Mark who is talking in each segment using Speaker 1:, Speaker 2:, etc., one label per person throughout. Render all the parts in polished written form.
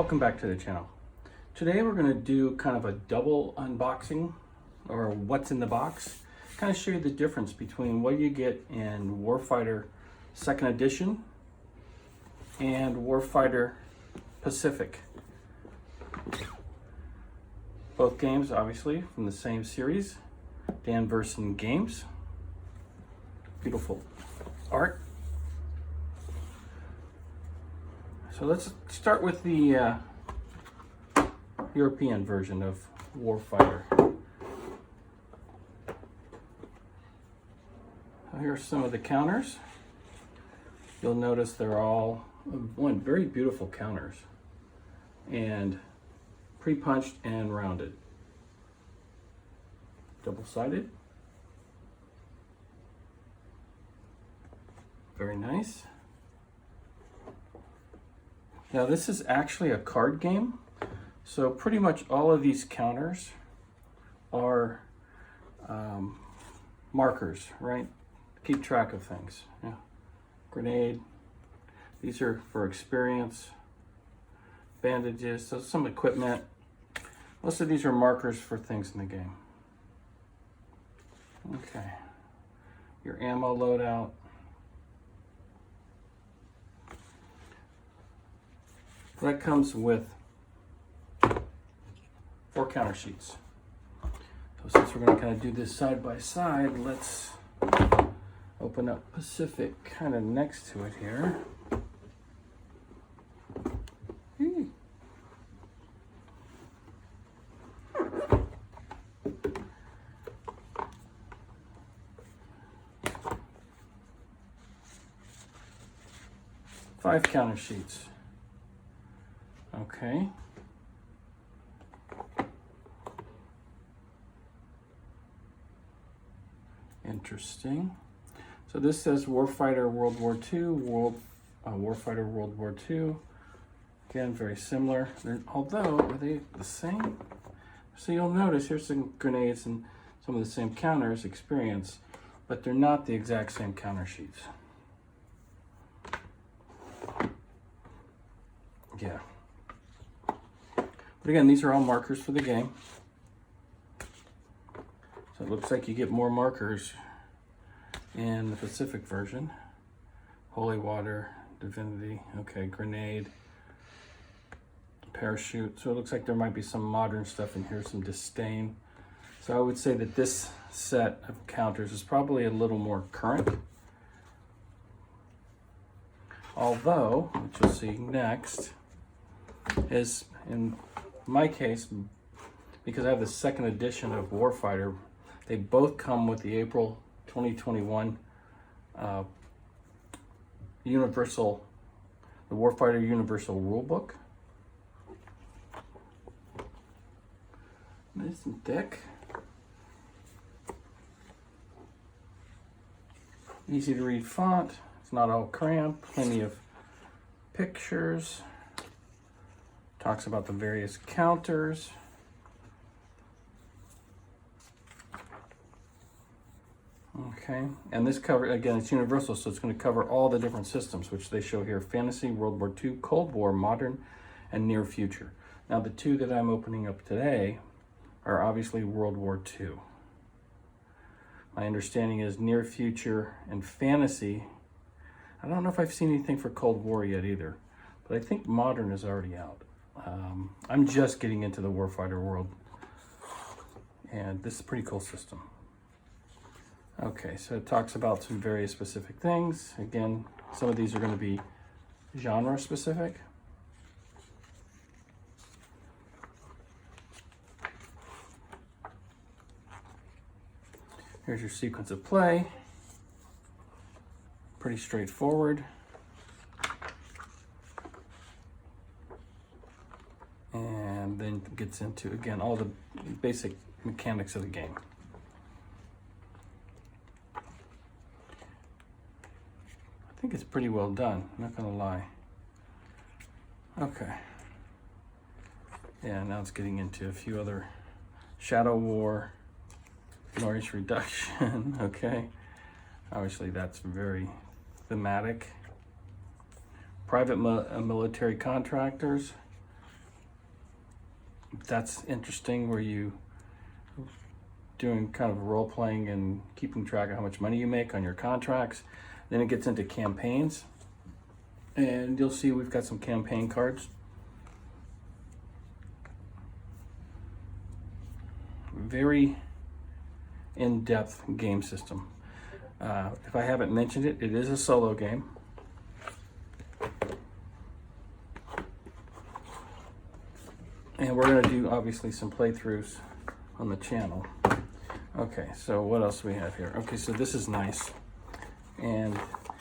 Speaker 1: Welcome back to the channel. Today we're going to do kind of a double unboxing, or what's in the box. Kind of show you the difference between what you get in Warfighter 2nd Edition and Warfighter Pacific. Both games obviously from the same series, Dan Verson Games. Beautiful art. So let's start with the European version of Warfighter. So here are some of the counters. You'll notice they're all very beautiful counters, and pre-punched and rounded. Double-sided. Very nice. Now this is actually a card game, so pretty much all of these counters are markers, right? Keep track of things. Yeah. Grenade. These are for experience. Bandages, so some equipment. Most of these are markers for things in the game. Okay. Your ammo loadout. That comes with 4 counter sheets. So since we're going to kind of do this side by side, let's open up Pacific kind of next to it here. Five counter sheets. Okay. Interesting. So this says Warfighter World War II, Warfighter World War II. Again, very similar. Although, are they the same? So you'll notice here's some grenades and some of the same counters, experience, but they're not the exact same counter sheets. Yeah. But again, these are all markers for the game. So it looks like you get more markers in the Pacific version. Holy Water, Divinity, okay, Grenade, Parachute. So it looks like there might be some modern stuff in here, some Disdain. So I would say that this set of counters is probably a little more current. Although, which you'll see next, is in my case, because I have the 2nd edition of Warfighter, they both come with the April 2021 the Warfighter Universal Rulebook. Nice and thick. Easy to read font. It's not all cramped. Plenty of pictures. Talks about the various counters. Okay, and this cover, again, it's universal, so it's going to cover all the different systems, which they show here: Fantasy, World War II, Cold War, Modern, and Near Future. Now, the two that I'm opening up today are obviously World War II. My understanding is Near Future and Fantasy. I don't know if I've seen anything for Cold War yet either, but I think Modern is already out. I'm just getting into the Warfighter world, and this is a pretty cool system. Okay, so it talks about some very specific things. Again, some of these are going to be genre specific. Here's your sequence of play. Pretty straightforward. And then gets into, again, all the basic mechanics of the game. I think it's pretty well done, not gonna lie. Okay. Yeah, now it's getting into a few other Shadow War, noise reduction, okay. Obviously that's very thematic. Private military contractors, that's interesting, where you doing kind of role playing and keeping track of how much money you make on your contracts. Then it gets into campaigns, and you'll see we've got some campaign cards. Very in-depth game system. If I haven't mentioned it, it is a solo game. And we're going to do obviously some playthroughs on the channel. Okay, so what else do we have here? Okay, so this is nice. And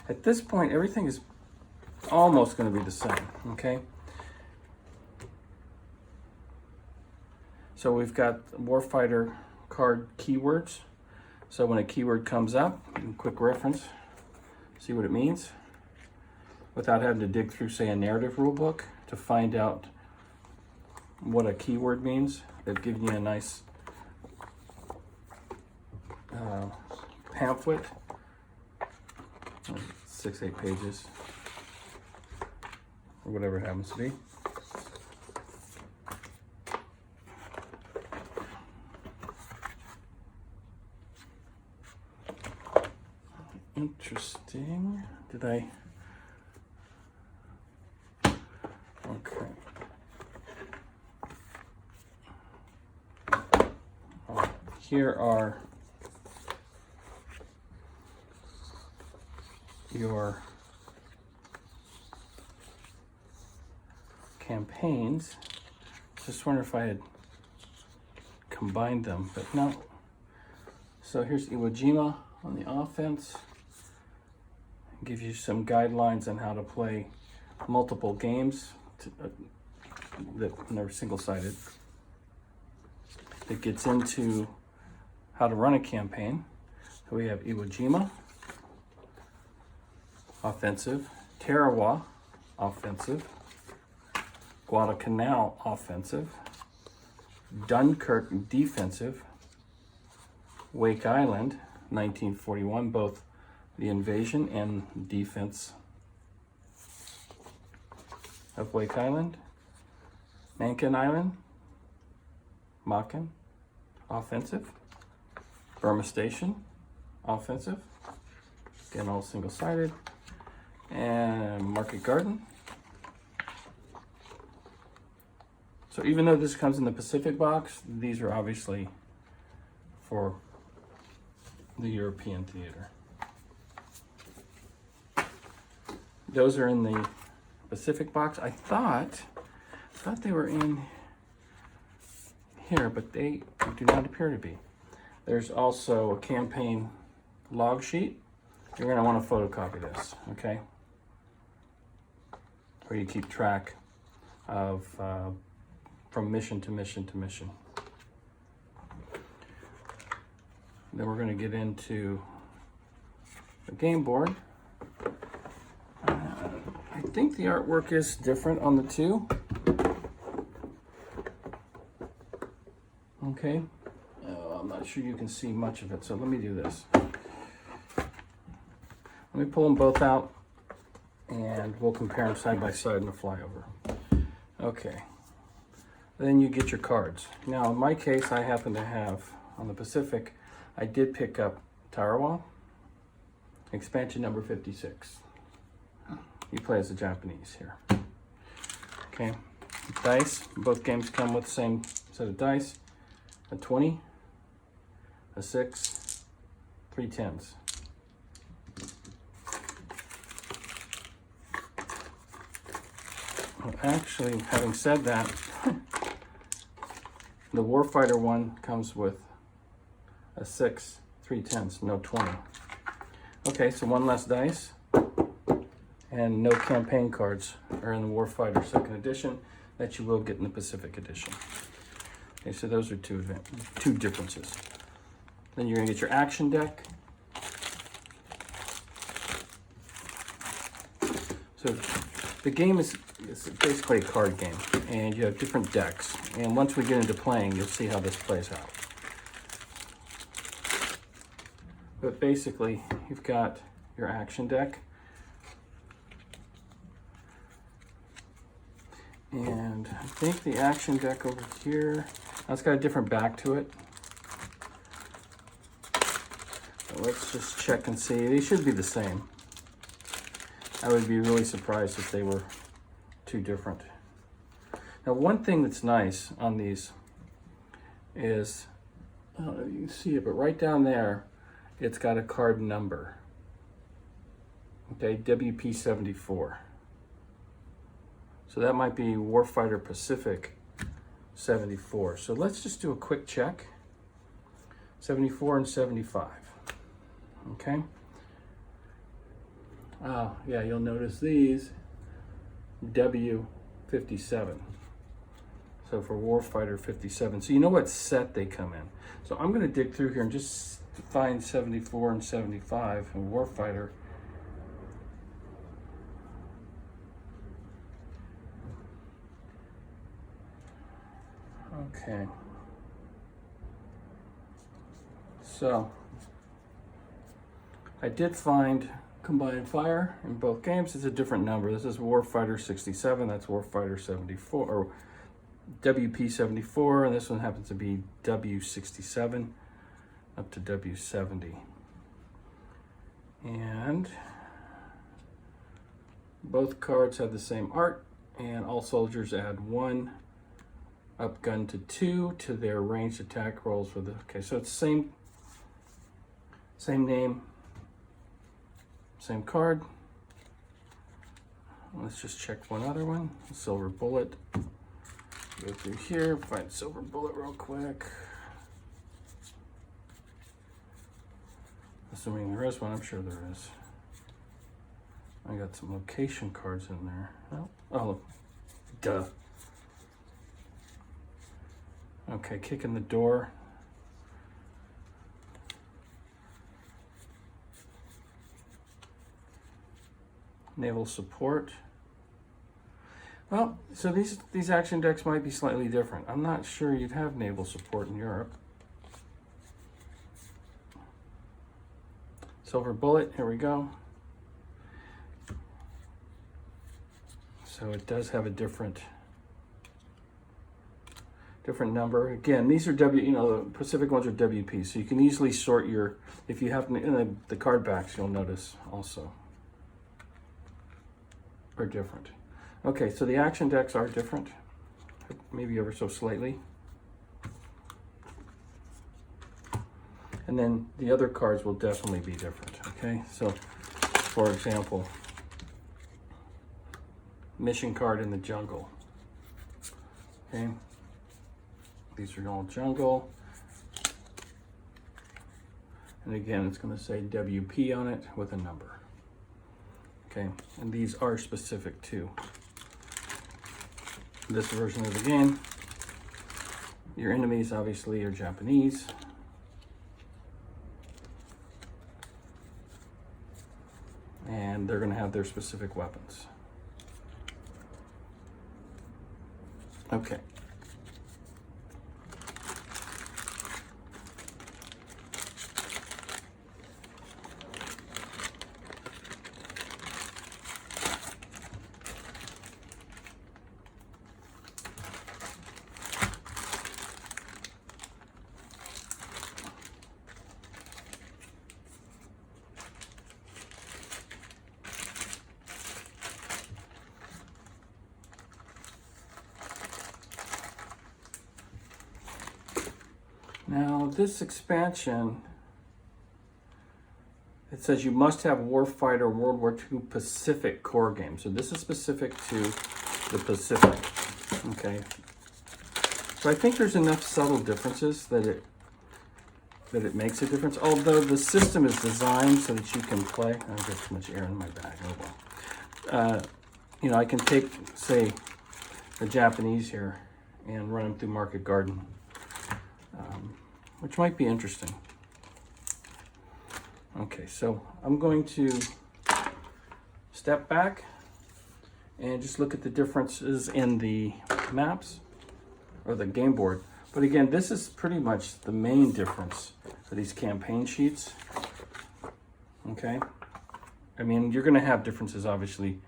Speaker 1: at this point, everything is almost going to be the same, okay? So we've got Warfighter card keywords. So when a keyword comes up, quick reference, see what it means, without having to dig through, say, a narrative rulebook to find out what a keyword means. They've given you a nice pamphlet, 6-8 pages, or whatever it happens to be. Interesting. Did I? Okay. Here are your campaigns. Just wonder if I had combined them, but no. So here's Iwo Jima on the offense. Give you some guidelines on how to play multiple games that are single-sided. It gets into how to run a campaign. So we have Iwo Jima, offensive, Tarawa, offensive, Guadalcanal, offensive, Dunkirk, defensive, Wake Island, 1941, both the invasion and defense of Wake Island, Mankin Island, Makin, offensive, Burma Station, offensive, again all single-sided, and Market Garden. So even though this comes in the Pacific box, these are obviously for the European theater. Those are in the Pacific box. I thought they were in here, but they do not appear to be. There's also a campaign log sheet. You're going to want to photocopy this, okay? Where you keep track of from mission to mission to mission. Then we're going to get into the game board. I think the artwork is different on the two. Okay, I'm not sure you can see much of it, so let me do this. Let me pull them both out and we'll compare them side by side in the flyover. Okay, then you get your cards. Now in my case, I happen to have, on the Pacific, I did pick up Tarawa, expansion number 56. You play as the Japanese here. Okay, dice. Both games come with the same set of dice. A 20, a 6, 3 10s. Well, actually, having said that, the Warfighter one comes with a 6, 3 10s, no 20. Okay, so one less dice. And no campaign cards are in the Warfighter 2nd edition that you will get in the Pacific edition. Okay, so those are two differences. Then you're gonna get your action deck. So the game is basically a card game, and you have different decks. And once we get into playing, you'll see how this plays out. But basically, you've got your action deck. And I think the action deck over here, that's got a different back to it. So let's just check and see. They should be the same. I would be really surprised if they were too different. Now, one thing that's nice on these is, I don't know if you can see it, but right down there, it's got a card number. Okay, WP74. So that might be Warfighter Pacific 74. So let's just do a quick check. 74 and 75. Okay. Oh, yeah, you'll notice these W57. So for Warfighter 57. So you know what set they come in. So I'm going to dig through here and just find 74 and 75 in Warfighter. Okay. So I did find combined fire in both games. It's a different number. This is Warfighter 67. That's Warfighter 74 or WP 74, and this one happens to be W67 up to W70. And both cards have the same art, and all soldiers add 1 up gun to 2 to their ranged attack rolls for the, okay, so it's same name, same card. Let's just check one other one, Silver Bullet. Go through here, find Silver Bullet real quick. Assuming there is one, I'm sure there is. I got some location cards in there. Oh, duh. Okay, kick in the door. Naval support. Well, so these action decks might be slightly different. I'm not sure you'd have naval support in Europe. Silver Bullet, here we go. So it does have a different number. Again, these are the Pacific ones are WP, so you can easily sort your, if you have in the card backs, you'll notice also are different. Okay, so the action decks are different, maybe ever so slightly. And then the other cards will definitely be different, okay? So, for example, mission card in the jungle, okay? These are all jungle. And again, it's gonna say WP on it with a number. Okay, and these are specific to this version of the game. Your enemies obviously are Japanese. And they're gonna have their specific weapons. Okay. Now this expansion, it says you must have Warfighter World War II Pacific core game. So this is specific to the Pacific, okay? So I think there's enough subtle differences that it makes a difference. Although the system is designed so that you can play, I've got too much air in my bag, oh well. You know, I can take, say, the Japanese here and run them through Market Garden. Which might be interesting. Okay, so I'm going to step back and just look at the differences in the maps or the game board. But again, this is pretty much the main difference for these campaign sheets. Okay, I mean, you're going to have differences obviously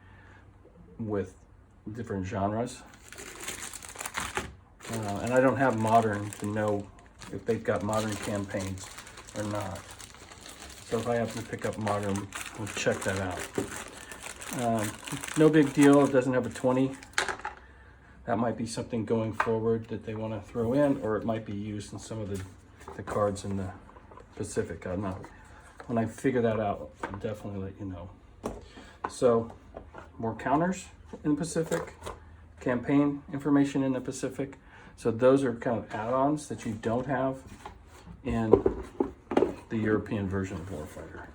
Speaker 1: with different genres, And I don't have modern to know if they've got modern campaigns or not. So if I happen to pick up modern, we'll check that out. No big deal, it doesn't have a 20. That might be something going forward that they want to throw in, or it might be used in some of the cards in the Pacific. I don't know. When I figure that out, I'll definitely let you know. So, more counters in the Pacific, campaign information in the Pacific. So those are kind of add-ons that you don't have in the European version of Warfighter.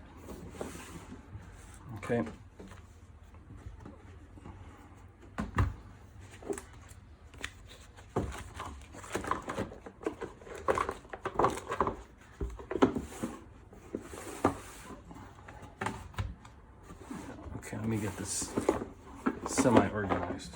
Speaker 1: Okay. Okay, let me get this semi-organized.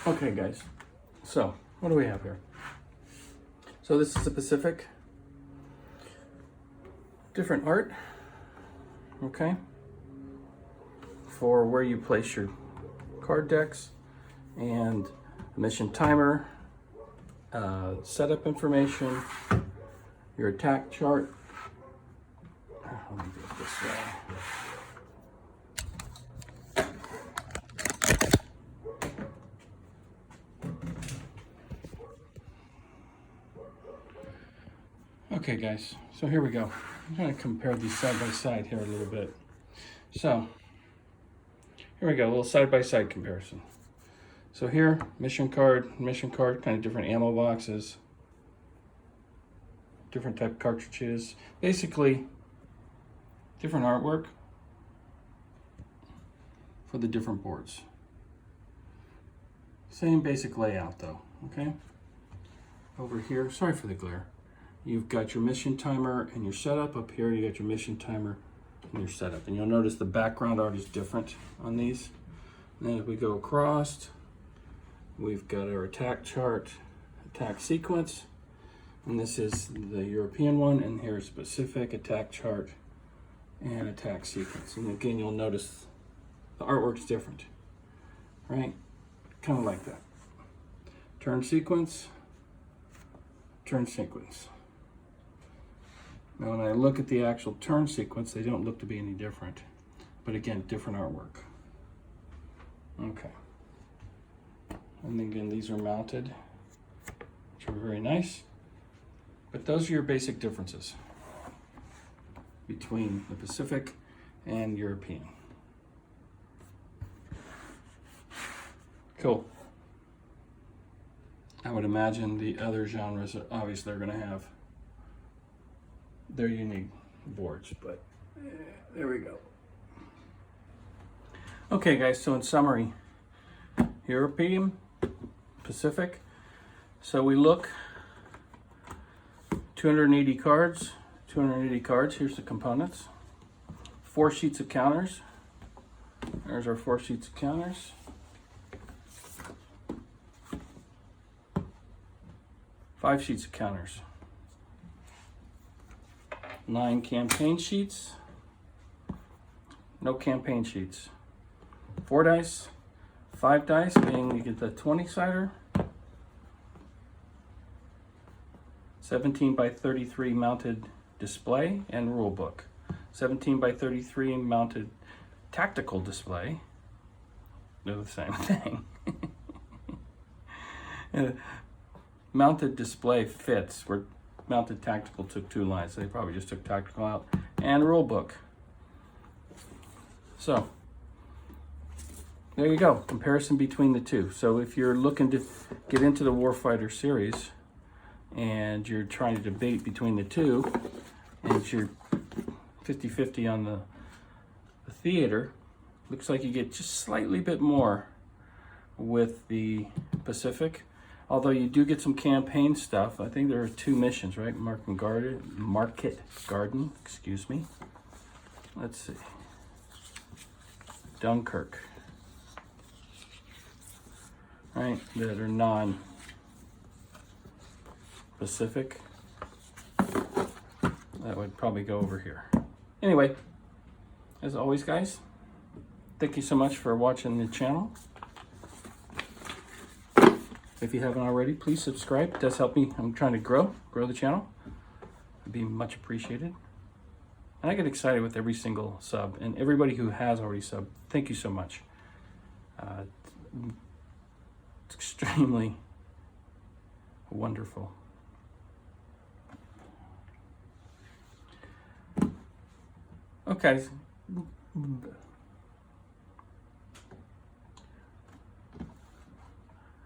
Speaker 1: Okay guys, so what do we have here? So this is the Pacific. Different art, okay, for where you place your card decks, and mission timer, setup information, your attack chart. Let me do it this way. Okay guys, so here we go. I'm going to compare these side by side here a little bit. So, here we go, a little side by side comparison. So here, mission card, kind of different ammo boxes, different type cartridges, basically different artwork for the different boards. Same basic layout though, okay? Over here, sorry for the glare. You've got your mission timer and your setup. Up here, you got your mission timer and your setup. And you'll notice the background art is different on these. And then if we go across, we've got our attack chart, attack sequence. And this is the European one. And here's Pacific attack chart and attack sequence. And again, you'll notice the artwork's different, right? Kind of like that. Turn sequence, turn sequence. Now when I look at the actual turn sequence, they don't look to be any different. But again, different artwork. Okay. And again, these are mounted, which are very nice. But those are your basic differences between the Pacific and European. Cool. I would imagine the other genres, obviously, are going to have their unique boards, but there we go. Okay, guys, so in summary, European, Pacific. So we look 280 cards. Here's the components. 4 sheets of counters. There's our 4 sheets of counters. 5 sheets of counters. 9 campaign sheets. No campaign sheets. 4 dice. 5 dice, being you get the 20-sider. 17 by 33 mounted display and rule book. 17 by 33 mounted tactical display. They're the same thing. Mounted display fits, where mounted tactical took 2 lines. So they probably just took tactical out. And rule book. So, there you go, comparison between the two. So if you're looking to get into the Warfighter series and you're trying to debate between the two, and you're 50-50 on the theater, looks like you get just slightly bit more with the Pacific, although you do get some campaign stuff. I think there are 2 missions, right? Market Garden, excuse me. Let's see. Dunkirk. Right, that are non-Pacific. That would probably go over here. Anyway, as always, guys, thank you so much for watching the channel. If you haven't already, please subscribe. It does help me. I'm trying to grow the channel. It'd be much appreciated. And I get excited with every single sub. And everybody who has already subbed, thank you so much. It's extremely wonderful. Okay.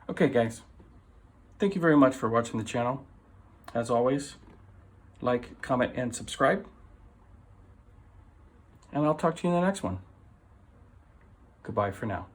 Speaker 1: Okay, guys. Thank you very much for watching the channel. As always, like, comment, and subscribe. And I'll talk to you in the next one. Goodbye for now.